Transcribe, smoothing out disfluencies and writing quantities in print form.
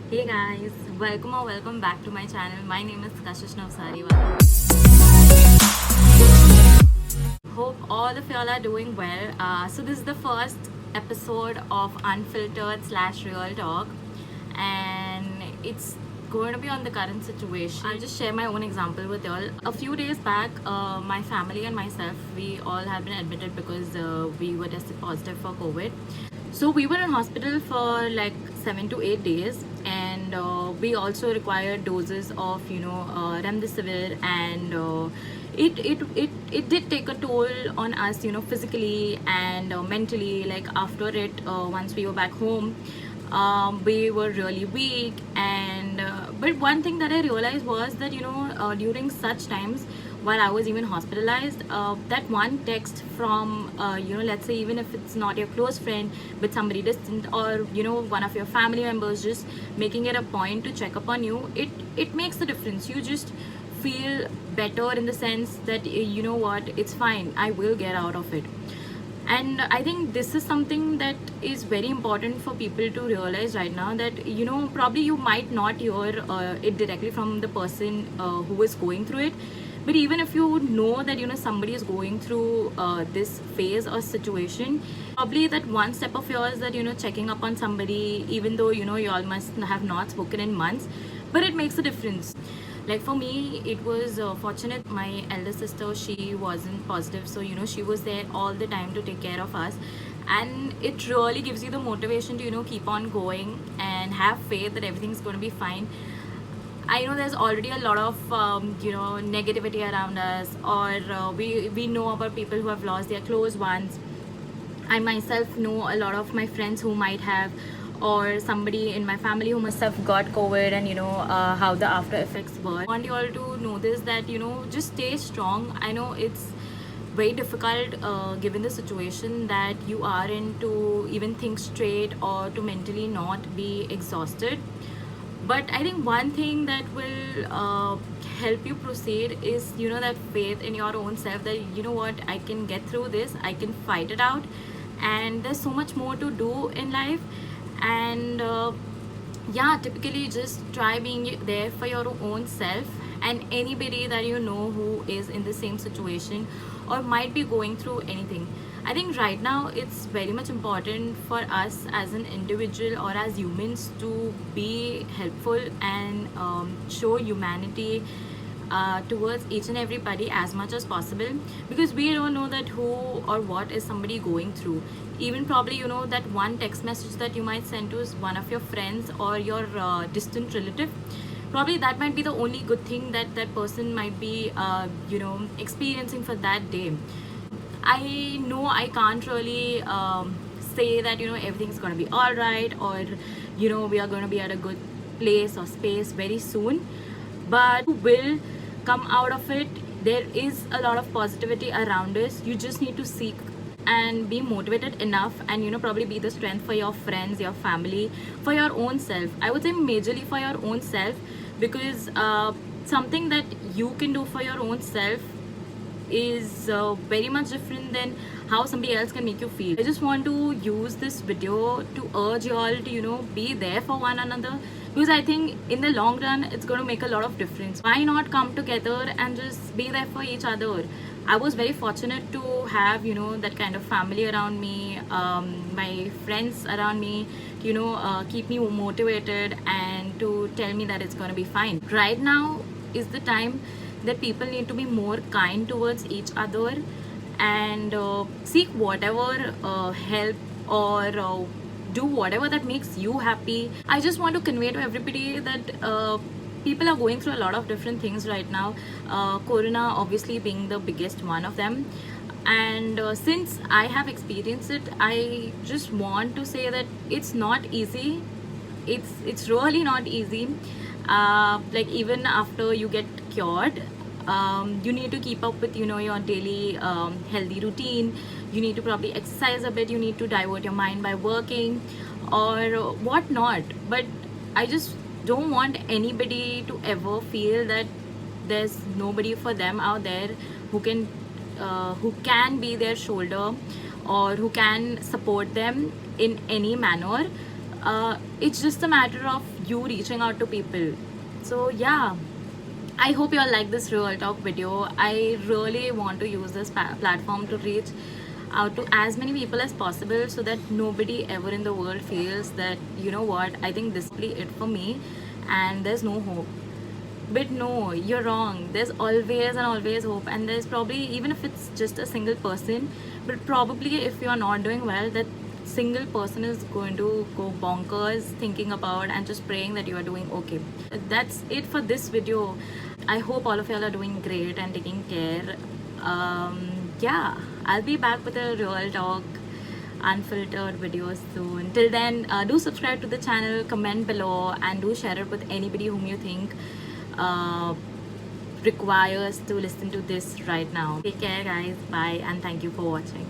Hey guys, welcome back to my channel. My name is Kashish Navsariwala. Hope all of y'all are doing well. So this is the first episode of Unfiltered slash Real Talk, and it's going to be on the current situation. I'll just share my own example with y'all. A few days back, my family and myself, we all have been admitted because we were tested positive for COVID. So we were in hospital for like 7 to 8 days, and we also required doses of remdesivir, and it did take a toll on us, physically and mentally. Like after it, once we were back home, we were really weak, and but one thing that I realized was that during such times while I was even hospitalized, that one text from let's say, even if it's not your close friend but somebody distant, or one of your family members just making it a point to check up on you, it makes the difference. You just feel better in the sense that you know what, it's fine, I will get out of it. And I think this is something that is very important for people to realize right now, that probably you might not hear it directly from the person who is going through it, but even if you know that somebody is going through this phase or situation, probably that one step of yours, that checking up on somebody, even though you all must have not spoken in months, but it makes a difference. Like for me, it was fortunate my elder sister, she wasn't positive, so she was there all the time to take care of us, and it really gives you the motivation to keep on going and have faith that everything's going to be fine. I know there's already a lot of negativity around us, or we know about people who have lost their close ones. I myself know a lot of my friends who might have, or somebody in my family who must have got COVID, and how the after effects were. I want you all to know this, that just stay strong. I know it's very difficult given the situation that you are in, to even think straight or to mentally not be exhausted. But I think one thing that will help you proceed is that faith in your own self, that what, I can get through this, I can fight it out, and there's so much more to do in life. And yeah, typically just try being there for your own self, and anybody that who is in the same situation or might be going through anything. I think right now it's very much important for us as an individual or as humans to be helpful and show humanity towards each and everybody as much as possible, because we don't know that who or what is somebody going through. Even probably that one text message that you might send to one of your friends or your distant relative, probably that might be the only good thing that that person might be experiencing for that day. I know I can't really say that everything's going to be all right, or we are going to be at a good place or space very soon, but will come out of it. There is a lot of positivity around us. You just need to seek and be motivated enough, and probably be the strength for your friends, your family, for your own self. I would say majorly for your own self, because something that you can do for your own self is very much different than how somebody else can make you feel. I just want to use this video to urge you all to be there for one another, because I think in the long run it's going to make a lot of difference. Why not come together and just be there for each other? I was very fortunate to have that kind of family around me, my friends around me, keep me motivated and to tell me that it's going to be fine. Right now is the time that people need to be more kind towards each other, and seek whatever help, or do whatever that makes you happy. I just want to convey to everybody that people are going through a lot of different things right now, corona obviously being the biggest one of them. And since I have experienced it, I just want to say that it's not easy. It's really not easy. Like even after you get cured, you need to keep up with your daily healthy routine. You need to probably exercise a bit, you need to divert your mind by working or whatnot. But I just don't want anybody to ever feel that there's nobody for them out there who can be their shoulder, or who can support them in any manner. It's just a matter of you reaching out to people. So yeah, I hope you all like this real talk video. I really want to use this platform to reach out to as many people as possible, so that nobody ever in the world feels that, you know what, I think this will be it for me and there's no hope. But no, you're wrong. There's always and always hope, and there's probably, even if it's just a single person, but probably if you're not doing well, that single person is going to go bonkers thinking about and just praying that you are doing okay. That's it for this video. I hope all of y'all are doing great and taking care. Yeah, I'll be back with a real talk unfiltered videos soon. Till then, do subscribe to the channel, comment below, and do share it with anybody whom you think uh, requires to listen to this right now. Take care guys, bye, and thank you for watching.